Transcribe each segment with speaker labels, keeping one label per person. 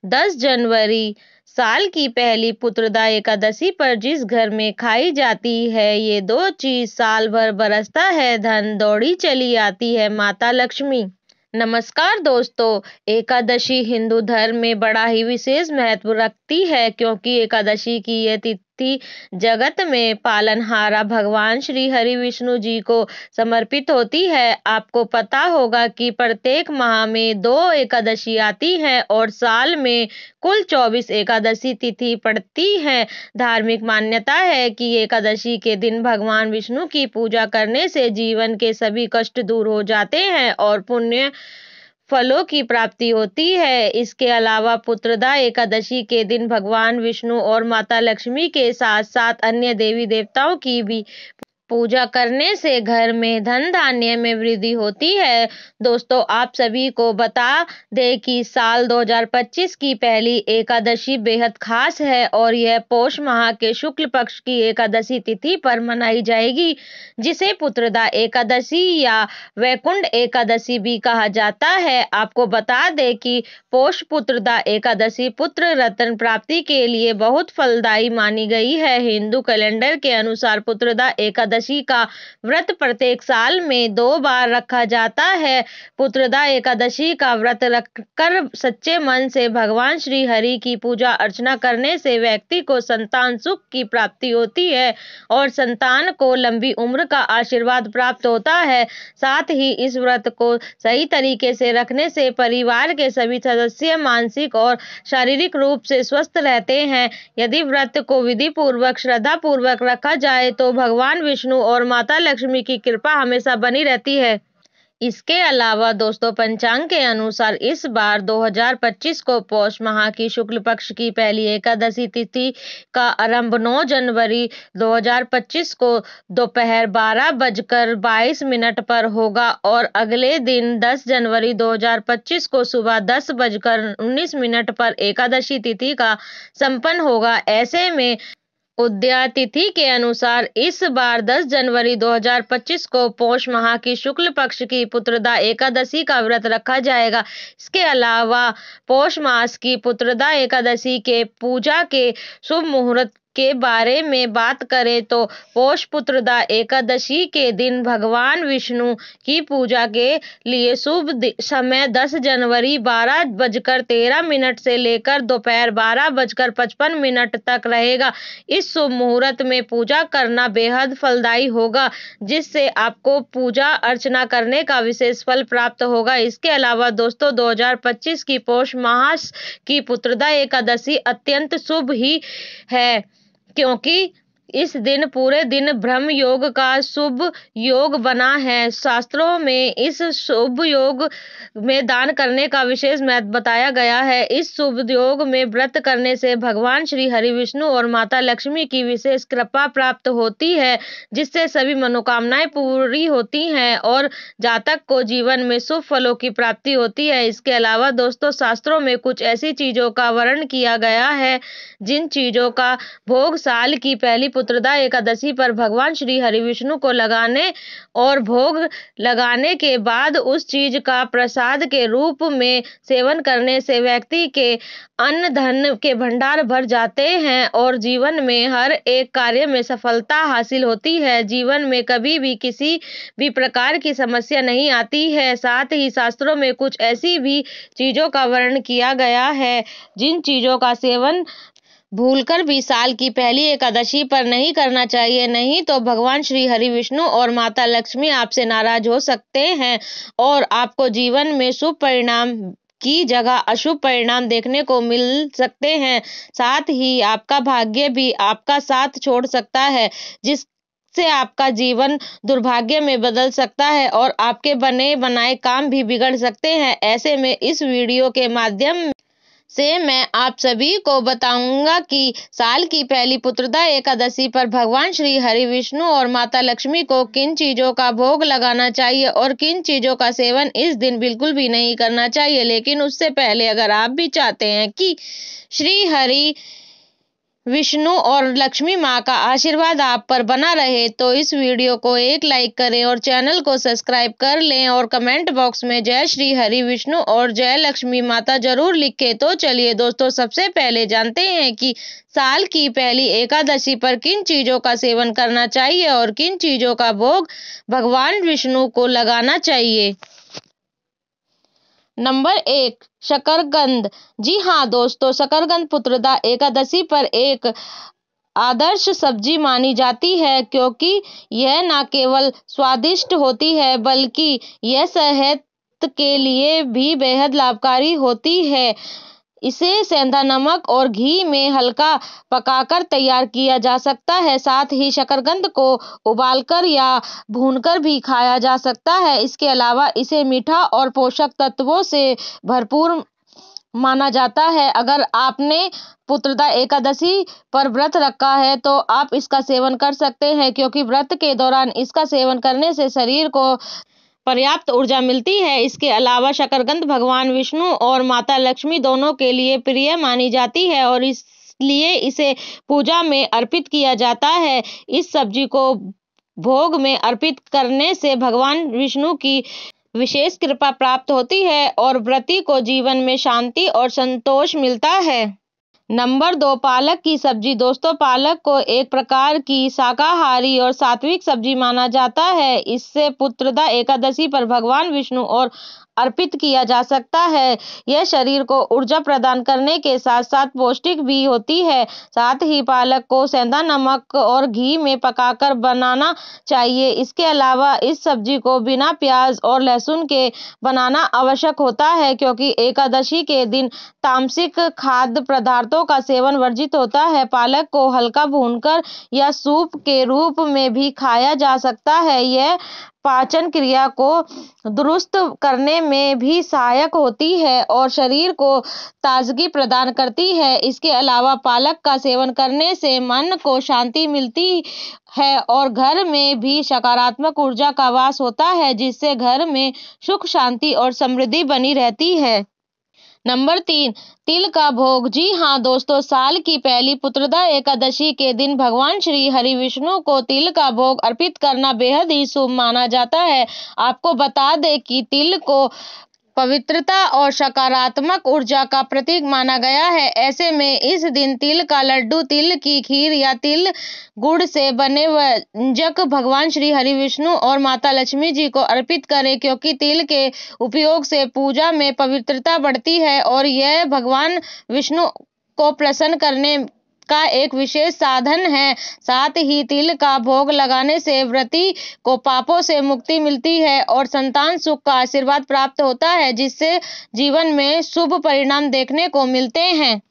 Speaker 1: 10 जनवरी साल की पहली पुत्रदा एकादशी पर जिस घर में खाई जाती है ये दो चीज, साल भर बरसता है धन, दौड़ी चली आती है माता लक्ष्मी। नमस्कार दोस्तों, एकादशी हिंदू धर्म में बड़ा ही विशेष महत्व रखती है क्योंकि एकादशी की यह तिथि जगत में पालनहारा भगवान श्री हरि विष्णु जी को समर्पित होती है। आपको पता होगा कि प्रत्येक माह में 2 एकादशी आती हैं और साल में कुल 24 एकादशी तिथि पड़ती है। धार्मिक मान्यता है कि एकादशी के दिन भगवान विष्णु की पूजा करने से जीवन के सभी कष्ट दूर हो जाते हैं और पुण्य फलों की प्राप्ति होती है। इसके अलावा पुत्रदा एकादशी के दिन भगवान विष्णु और माता लक्ष्मी के साथ साथ अन्य देवी देवताओं की भी पूजा करने से घर में धन धान्य में वृद्धि होती है। दोस्तों, आप सभी को बता दें कि साल 2025 की पहली एकादशी बेहद खास है और यह पौष माह के शुक्ल पक्ष की एकादशी तिथि पर मनाई जाएगी, जिसे पुत्रदा एकादशी या वैकुंठ एकादशी भी कहा जाता है। आपको बता दें कि पौष पुत्रदा एकादशी पुत्र रत्न प्राप्ति के लिए बहुत फलदायी मानी गई है। हिंदू कैलेंडर के अनुसार पुत्रदा एकादशी का व्रत प्रत्येक साल में 2 बार रखा जाता है। पुत्रदा एकादशी का व्रत रखकर सच्चे मन से भगवान श्री हरि की पूजा अर्चना करने से व्यक्ति को संतान सुख की प्राप्ति होती है और संतान को लंबी उम्र का आशीर्वाद प्राप्त होता है। साथ ही इस व्रत को सही तरीके से रखने से परिवार के सभी सदस्य मानसिक और शारीरिक रूप से स्वस्थ रहते हैं। यदि व्रत को विधि पूर्वक श्रद्धा पूर्वक रखा जाए तो भगवान विष्णु और माता लक्ष्मी की कृपा हमेशा बनी रहती है। इसके अलावा दोस्तों, पंचांग के अनुसार इस बार 2025 को पौष माह की शुक्ल पक्ष की पहली एकादशी तिथि का आरंभ 9 जनवरी 2025 को दोपहर 12:22 पर होगा और अगले दिन 10 जनवरी 2025 को सुबह 10:19 पर एकादशी तिथि का संपन्न होगा। ऐसे में उदया तिथि के अनुसार इस बार 10 जनवरी 2025 को पौष माह की शुक्ल पक्ष की पुत्रदा एकादशी का व्रत रखा जाएगा। इसके अलावा पौष मास की पुत्रदा एकादशी के पूजा के शुभ मुहूर्त के बारे में बात करें तो पौष पुत्रदा एकादशी के दिन भगवान विष्णु की पूजा के लिए शुभ समय 10 जनवरी 12:13 से लेकर दोपहर 12:55 तक रहेगा। इस शुभ मुहूर्त में पूजा करना बेहद फलदायी होगा, जिससे आपको पूजा अर्चना करने का विशेष फल प्राप्त होगा। इसके अलावा दोस्तों, 2025 की पौष मास की पुत्रदा एकादशी अत्यंत शुभ ही है क्योंकि इस दिन पूरे दिन ब्रह्म योग का शुभ योग बना है। शास्त्रों में इस शुभ योग में दान करने का विशेष महत्व बताया गया है। इस शुभ योग में व्रत करने से भगवान श्री हरि विष्णु और माता लक्ष्मी की विशेष कृपा प्राप्त होती है, जिससे सभी मनोकामनाएं पूरी होती हैं और जातक को जीवन में शुभ फलों की प्राप्ति होती है। इसके अलावा दोस्तों, शास्त्रों में कुछ ऐसी चीजों का वर्णन किया गया है जिन चीजों का भोग साल की पहली पुत्रदा एकादशी पर भगवान श्री हरि विष्णु को लगाने और भोग लगाने के बाद उस चीज का प्रसाद के रूप में सेवन करने से व्यक्ति के अन्न धन के भंडार भर जाते हैं और जीवन में हर एक कार्य में सफलता हासिल होती है। जीवन में कभी भी किसी भी प्रकार की समस्या नहीं आती है। साथ ही शास्त्रों में कुछ ऐसी भी चीजों का वर्णन किया गया है जिन चीजों का सेवन भूलकर भी साल की पहली एकादशी पर नहीं करना चाहिए, नहीं तो भगवान श्री हरि विष्णु और माता लक्ष्मी आपसे नाराज हो सकते हैं और आपको जीवन में शुभ परिणाम की जगह अशुभ परिणाम देखने को मिल सकते हैं। साथ ही आपका भाग्य भी आपका साथ छोड़ सकता है, जिससे आपका जीवन दुर्भाग्य में बदल सकता है और आपके बने बनाए काम भी बिगड़ सकते हैं। ऐसे में इस वीडियो के माध्यम से मैं आप सभी को बताऊंगा कि साल की पहली पुत्रदा एकादशी पर भगवान श्री हरि विष्णु और माता लक्ष्मी को किन चीजों का भोग लगाना चाहिए और किन चीजों का सेवन इस दिन बिल्कुल भी नहीं करना चाहिए। लेकिन उससे पहले अगर आप भी चाहते हैं कि श्री हरि विष्णु और लक्ष्मी माँ का आशीर्वाद आप पर बना रहे तो इस वीडियो को एक लाइक करें और चैनल को सब्सक्राइब कर लें और कमेंट बॉक्स में जय श्री हरि विष्णु और जय लक्ष्मी माता जरूर लिखें। तो चलिए दोस्तों, सबसे पहले जानते हैं कि साल की पहली एकादशी पर किन चीजों का सेवन करना चाहिए और किन चीजों का भोग भगवान विष्णु को लगाना चाहिए। नंबर 1, शकरकंद। जी हाँ दोस्तों, शकरकंद पुत्रदा एकादशी पर एक आदर्श सब्जी मानी जाती है, क्योंकि यह न केवल स्वादिष्ट होती है बल्कि यह सेहत के लिए भी बेहद लाभकारी होती है। इसे सेंधा नमक और घी में हल्का पकाकर तैयार किया जा सकता है। साथ ही शकरकंद को उबालकर या भूनकर भी खाया जा सकता है। इसके अलावा इसे मीठा और पोषक तत्वों से भरपूर माना जाता है। अगर आपने पुत्रदा एकादशी पर व्रत रखा है तो आप इसका सेवन कर सकते हैं, क्योंकि व्रत के दौरान इसका सेवन करने से शरीर को पर्याप्त ऊर्जा मिलती है। इसके अलावा शकरकंद भगवान विष्णु और माता लक्ष्मी दोनों के लिए प्रिय मानी जाती है और इसलिए इसे पूजा में अर्पित किया जाता है। इस सब्जी को भोग में अर्पित करने से भगवान विष्णु की विशेष कृपा प्राप्त होती है और व्रती को जीवन में शांति और संतोष मिलता है। नंबर 2, पालक की सब्जी। दोस्तों, पालक को एक प्रकार की शाकाहारी और सात्विक सब्जी माना जाता है। इससे पुत्रदा एकादशी पर भगवान विष्णु और अर्पित किया जा सकता है। यह शरीर को ऊर्जा प्रदान करने के साथ साथ पौष्टिक भी होती है। साथ ही पालक को सेंधा नमक और घी में पकाकर बनाना चाहिए। इसके अलावा इस सब्जी को बिना प्याज और लहसुन के बनाना आवश्यक होता है, क्योंकि एकादशी के दिन तामसिक खाद्य पदार्थों का सेवन वर्जित होता है। पालक को हल्का भूनकर या सूप के रूप में भी खाया जा सकता है। यह पाचन क्रिया को दुरुस्त करने में भी सहायक होती है और शरीर को ताजगी प्रदान करती है। इसके अलावा पालक का सेवन करने से मन को शांति मिलती है और घर में भी सकारात्मक ऊर्जा का वास होता है, जिससे घर में सुख शांति और समृद्धि बनी रहती है। नंबर 3, तिल का भोग। जी हाँ दोस्तों, साल की पहली पुत्रदा एकादशी के दिन भगवान श्री हरि विष्णु को तिल का भोग अर्पित करना बेहद ही शुभ माना जाता है। आपको बता दें कि तिल को पवित्रता और सकारात्मक ऊर्जा का प्रतीक माना गया है। ऐसे में इस दिन तिल का लड्डू, तिल की खीर या तिल गुड़ से बने व्यंजक भगवान श्री हरि विष्णु और माता लक्ष्मी जी को अर्पित करें, क्योंकि तिल के उपयोग से पूजा में पवित्रता बढ़ती है और यह भगवान विष्णु को प्रसन्न करने का एक विशेष साधन है। साथ ही तिल का भोग लगाने से व्रती को पापों से मुक्ति मिलती है और संतान सुख का आशीर्वाद प्राप्त होता है, जिससे जीवन में शुभ परिणाम देखने को मिलते हैं।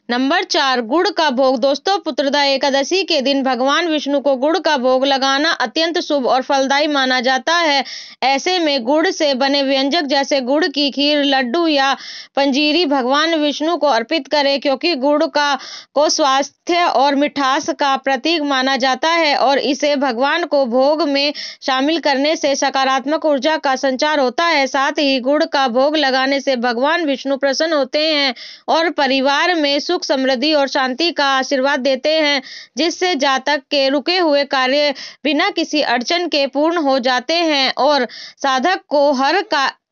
Speaker 1: नंबर 4, गुड़ का भोग। दोस्तों, पुत्रदा एकादशी के दिन भगवान विष्णु को गुड़ का भोग लगाना अत्यंत शुभ और फलदायी माना जाता है। ऐसे में गुड़ से बने व्यंजक जैसे गुड़ की खीर, लड्डू या पंजीरी भगवान विष्णु को अर्पित करें, क्योंकि गुड़ को स्वास्थ्य और मिठास का प्रतीक माना जाता है और इसे भगवान को भोग में शामिल करने से सकारात्मक ऊर्जा का संचार होता है। साथ ही गुड़ का भोग लगाने से भगवान विष्णु प्रसन्न होते हैं और परिवार में सुख, समृद्धि और शांति का आशीर्वाद देते हैं, जिससे जातक के रुके हुए कार्य बिना किसी अड़चन के पूर्ण हो जाते हैं और साधक को हर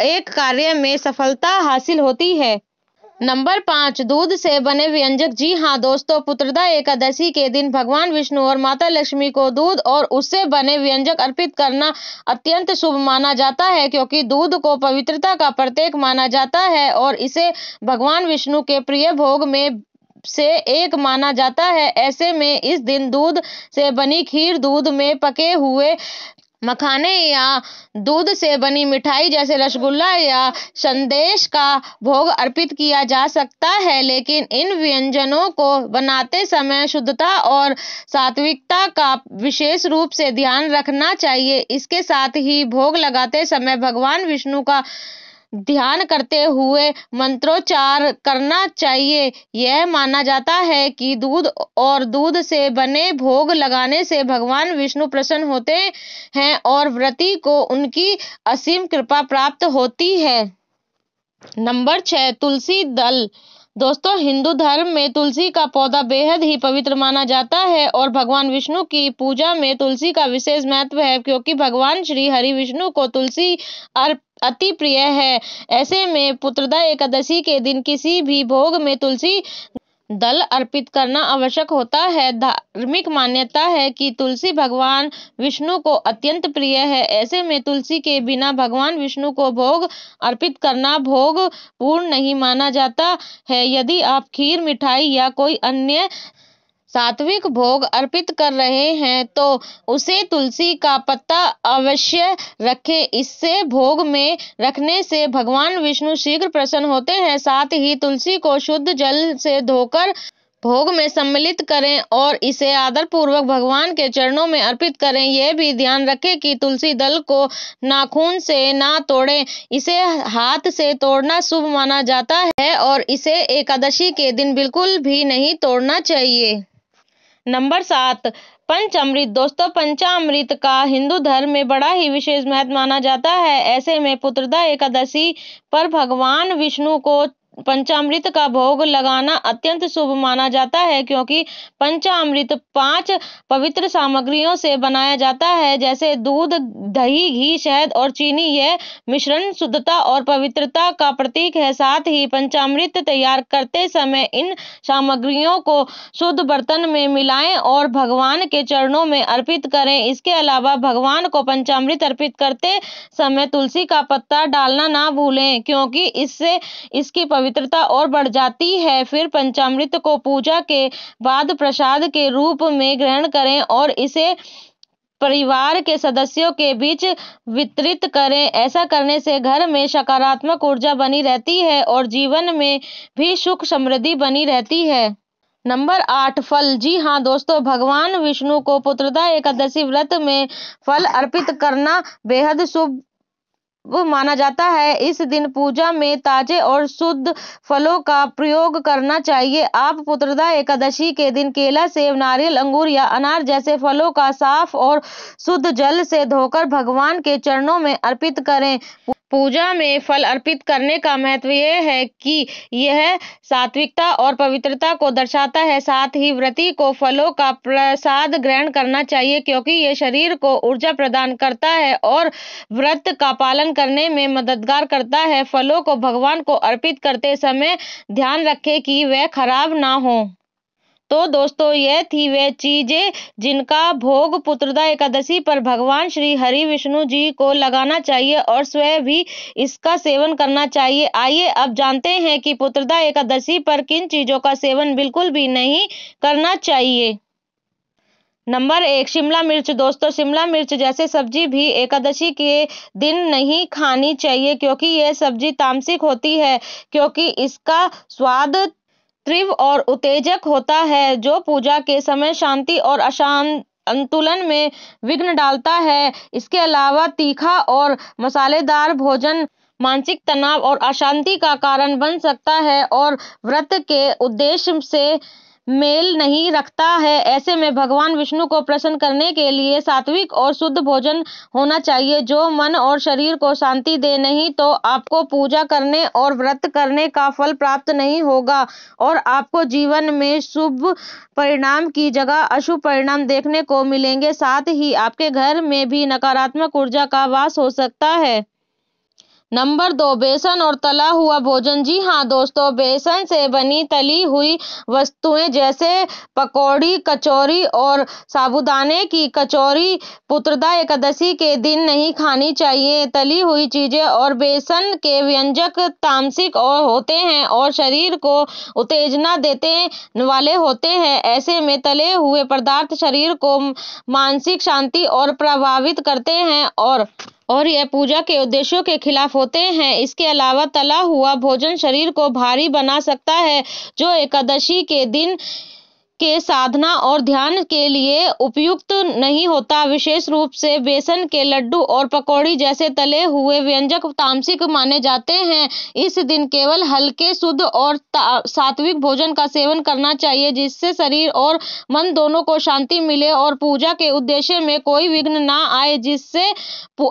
Speaker 1: एक कार्य में सफलता हासिल होती है। नंबर 5, दूध से बने व्यंजक। जी हाँ दोस्तों, पुत्रदा एकादशी के दिन भगवान विष्णु और माता लक्ष्मी को दूध और उससे बने व्यंजक अर्पित करना अत्यंत शुभ माना जाता है, क्योंकि दूध को पवित्रता का प्रतीक माना जाता है और इसे भगवान विष्णु के प्रिय भोग में से एक माना जाता है। ऐसे में इस दिन दूध से बनी खीर, दूध में पके हुए मखाने या दूध से बनी मिठाई जैसे रसगुल्ला या संदेश का भोग अर्पित किया जा सकता है। लेकिन इन व्यंजनों को बनाते समय शुद्धता और सात्विकता का विशेष रूप से ध्यान रखना चाहिए। इसके साथ ही भोग लगाते समय भगवान विष्णु का ध्यान करते हुए मंत्रोच्चार करना चाहिए। यह माना जाता है कि दूध और दूध से बने भोग लगाने से भगवान विष्णु प्रसन्न होते हैं और व्रती को उनकी असीम कृपा प्राप्त होती है। नंबर 6, तुलसी दल। दोस्तों, हिंदू धर्म में तुलसी का पौधा बेहद ही पवित्र माना जाता है और भगवान विष्णु की पूजा में तुलसी का विशेष महत्व है, क्योंकि भगवान श्री हरि विष्णु को तुलसी अति प्रिय है। ऐसे में पुत्रदा एकादशी के दिन किसी भी भोग में तुलसी दल अर्पित करना आवश्यक होता है। धार्मिक मान्यता है कि तुलसी भगवान विष्णु को अत्यंत प्रिय है। ऐसे में तुलसी के बिना भगवान विष्णु को भोग अर्पित करना भोग पूर्ण नहीं माना जाता है। यदि आप खीर, मिठाई या कोई अन्य सात्विक भोग अर्पित कर रहे हैं तो उसे तुलसी का पत्ता अवश्य रखें। इससे भोग में रखने से भगवान विष्णु शीघ्र प्रसन्न होते हैं। साथ ही तुलसी को शुद्ध जल से धोकर भोग में सम्मिलित करें और इसे आदर पूर्वक भगवान के चरणों में अर्पित करें। यह भी ध्यान रखें कि तुलसी दल को नाखून से ना तोड़ें। इसे हाथ से तोड़ना शुभ माना जाता है और इसे एकादशी के दिन बिल्कुल भी नहीं तोड़ना चाहिए। नंबर 7, पंचामृत। दोस्तों, पंचामृत का हिंदू धर्म में बड़ा ही विशेष महत्व माना जाता है। ऐसे में पुत्रदा एकादशी पर भगवान विष्णु को पंचामृत का भोग लगाना अत्यंत शुभ माना जाता है, क्योंकि पंचामृत 5 पवित्र सामग्रियों से बनाया जाता है, जैसे दूध, दही, घी, शहद और चीनी। यह मिश्रण शुद्धता और पवित्रता का प्रतीक है। साथ ही पंचामृत तैयार करते समय इन सामग्रियों को शुद्ध बर्तन में मिलाएं और भगवान के चरणों में अर्पित करें। इसके अलावा भगवान को पंचामृत अर्पित करते समय तुलसी का पत्ता डालना ना भूलें, क्योंकि इससे इसकी पवित्रता और बढ़ जाती है। फिर पंचामृत को पूजा के बाद प्रसाद के रूप में ग्रहण करें और इसे परिवार के सदस्यों के बीच वितरित करें। ऐसा करने से घर में सकारात्मक ऊर्जा बनी रहती है और जीवन में भी सुख समृद्धि बनी रहती है। नंबर 8, फल। जी हाँ दोस्तों, भगवान विष्णु को पुत्रदा एकादशी व्रत में फल अर्पित करना बेहद शुभ माना जाता है। इस दिन पूजा में ताजे और शुद्ध फलों का प्रयोग करना चाहिए। आप पुत्रदा एकादशी के दिन केला, सेब, नारियल, अंगूर या अनार जैसे फलों का साफ और शुद्ध जल से धोकर भगवान के चरणों में अर्पित करें। पूजा में फल अर्पित करने का महत्व यह है कि यह सात्विकता और पवित्रता को दर्शाता है। साथ ही व्रती को फलों का प्रसाद ग्रहण करना चाहिए, क्योंकि यह शरीर को ऊर्जा प्रदान करता है और व्रत का पालन करने में मददगार करता है। फलों को भगवान को अर्पित करते समय ध्यान रखें कि वे खराब ना हो। तो दोस्तों, यह थी वे चीजें जिनका भोग पुत्रदा एकादशी पर भगवान श्री हरि विष्णु जी को लगाना चाहिए और स्वयं भी इसका सेवन करना चाहिए। आइए अब जानते हैं कि पुत्रदा एकादशी पर किन चीजों का सेवन बिल्कुल भी नहीं करना चाहिए। नंबर 1, शिमला मिर्च। दोस्तों, शिमला मिर्च जैसे सब्जी भी एकादशी के दिन नहीं खानी चाहिए, क्योंकि यह सब्जी तामसिक होती है, क्योंकि इसका स्वाद तीव्र और उत्तेजक होता है, जो पूजा के समय शांति और असंतुलन में विघ्न डालता है। इसके अलावा तीखा और मसालेदार भोजन मानसिक तनाव और अशांति का कारण बन सकता है और व्रत के उद्देश्य से मेल नहीं रखता है। ऐसे में भगवान विष्णु को प्रसन्न करने के लिए सात्विक और शुद्ध भोजन होना चाहिए, जो मन और शरीर को शांति दे। नहीं तो आपको पूजा करने और व्रत करने का फल प्राप्त नहीं होगा और आपको जीवन में शुभ परिणाम की जगह अशुभ परिणाम देखने को मिलेंगे। साथ ही आपके घर में भी नकारात्मक ऊर्जा का वास हो सकता है। नंबर 2, बेसन और तला हुआ भोजन। जी हाँ दोस्तों, बेसन से बनी तली हुई वस्तुएं जैसे पकौड़ी, कचौरी और साबूदाने की कचौरी पुत्रदा एकादशी के दिन नहीं खानी चाहिए। तली हुई चीजें और बेसन के व्यंजक तामसिक होते हैं और शरीर को उत्तेजना देने वाले होते हैं। ऐसे में तले हुए पदार्थ शरीर को मानसिक शांति और प्रभावित करते हैं और यह पूजा के उद्देश्यों के खिलाफ होते हैं। इसके अलावा तला हुआ भोजन शरीर को भारी बना सकता है, जो एकादशी के दिन के साधना और ध्यान के लिए उपयुक्त नहीं होता। विशेष रूप से बेसन के लड्डू और पकौड़ी जैसे तले हुए व्यंजन तामसिक माने जाते हैं। इस दिन केवल हल्के, शुद्ध और सात्विक भोजन का सेवन करना चाहिए, जिससे शरीर और मन दोनों को शांति मिले और पूजा के उद्देश्य में कोई विघ्न ना आए, जिससे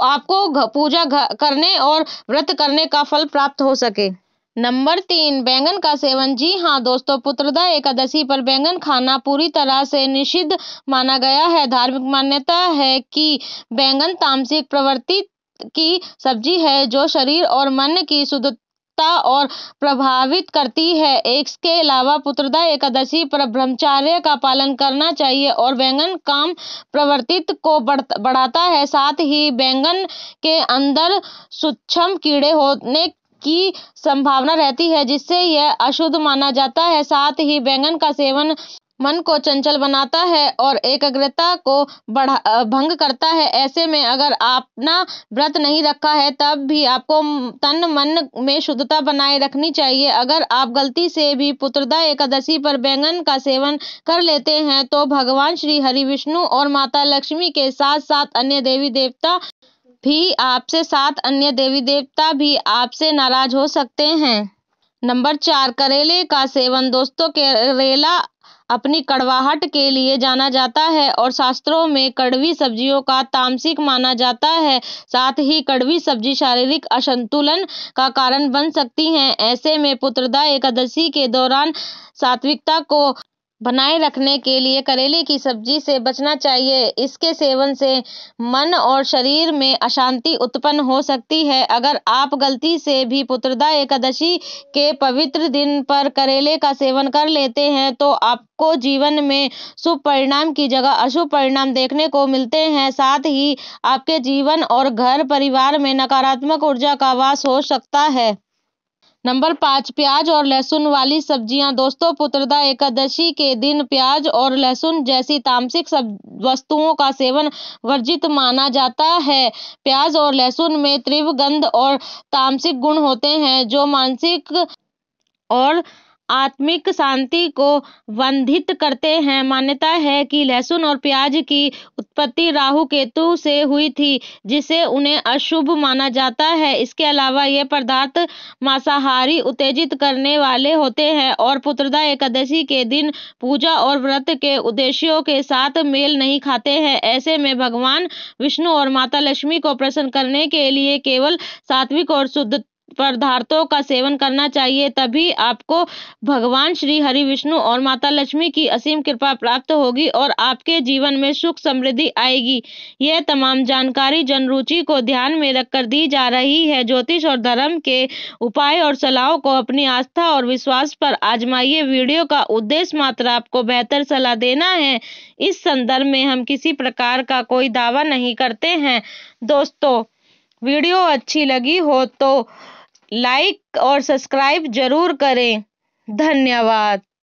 Speaker 1: आपको पूजा करने और व्रत करने का फल प्राप्त हो सके। नंबर 3, बैंगन का सेवन। जी हाँ दोस्तों, पुत्रदा एकादशी पर बैंगन खाना पूरी तरह से निषिद्ध माना गया है। धार्मिक मान्यता है कि बैंगन तामसिक प्रवृत्ति की सब्जी है जो शरीर और मन की शुद्धता और प्रभावित करती है। इसके अलावा पुत्रदा एकादशी पर ब्रह्मचर्य का पालन करना चाहिए और बैंगन काम प्रवृत्ति को बढ़ाता है। साथ ही बैंगन के अंदर सूक्ष्म कीड़े होने की संभावना रहती है जिससे यह अशुद्ध माना जाता है। साथ ही बैंगन का सेवन मन को चंचल बनाता है और एकाग्रता को भंग करता है। ऐसे में अगर आपने व्रत नहीं रखा है तब भी आपको तन मन में शुद्धता बनाए रखनी चाहिए। अगर आप गलती से भी पुत्रदा एकादशी पर बैंगन का सेवन कर लेते हैं तो भगवान श्री हरि विष्णु और माता लक्ष्मी के साथ साथ अन्य देवी देवता भी आपसे नाराज हो सकते हैं। नंबर 4, करेले का सेवन। दोस्तों, करेला अपनी कड़वाहट के लिए जाना जाता है और शास्त्रों में कड़वी सब्जियों का तामसिक माना जाता है। साथ ही कड़वी सब्जी शारीरिक असंतुलन का कारण बन सकती हैं। ऐसे में पुत्रदा एकादशी के दौरान सात्विकता को बनाए रखने के लिए करेले की सब्जी से बचना चाहिए। इसके सेवन से मन और शरीर में अशांति उत्पन्न हो सकती है। अगर आप गलती से भी पुत्रदा एकादशी के पवित्र दिन पर करेले का सेवन कर लेते हैं तो आपको जीवन में शुभ परिणाम की जगह अशुभ परिणाम देखने को मिलते हैं। साथ ही आपके जीवन और घर परिवार में नकारात्मक ऊर्जा का वास हो सकता है। नंबर 5, प्याज और लहसुन वाली सब्जियां। दोस्तों, पुत्रदा एकादशी के दिन प्याज और लहसुन जैसी तामसिक वस्तुओं का सेवन वर्जित माना जाता है। प्याज और लहसुन में तीव्र गंध और तामसिक गुण होते हैं जो मानसिक और आत्मिक शांति को बाधित करते हैं। मान्यता है कि लहसुन और प्याज की उत्पत्ति राहु केतु से हुई थी जिसे उन्हें अशुभ माना जाता है। इसके अलावा ये पदार्थ मांसाहारी उत्तेजित करने वाले होते हैं और पुत्रदा एकादशी के दिन पूजा और व्रत के उद्देश्यों के साथ मेल नहीं खाते हैं। ऐसे में भगवान विष्णु और माता लक्ष्मी को प्रसन्न करने के लिए केवल सात्विक और शुद्ध पदार्थों का सेवन करना चाहिए। तभी आपको भगवान श्री हरि विष्णु और माता लक्ष्मी की असीम कृपा प्राप्त होगी और आपके जीवन में सुख समृद्धि आएगी। यह तमाम जानकारी जनरुचि को ध्यान में रखकर दी जा रही है। ज्योतिष और धर्म के उपाय और सलाहों को अपनी आस्था और विश्वास पर आजमाइए। वीडियो का उद्देश्य मात्र आपको बेहतर सलाह देना है। इस संदर्भ में हम किसी प्रकार का कोई दावा नहीं करते हैं। दोस्तों, वीडियो अच्छी लगी हो तो लाइक और सब्सक्राइब जरूर करें। धन्यवाद।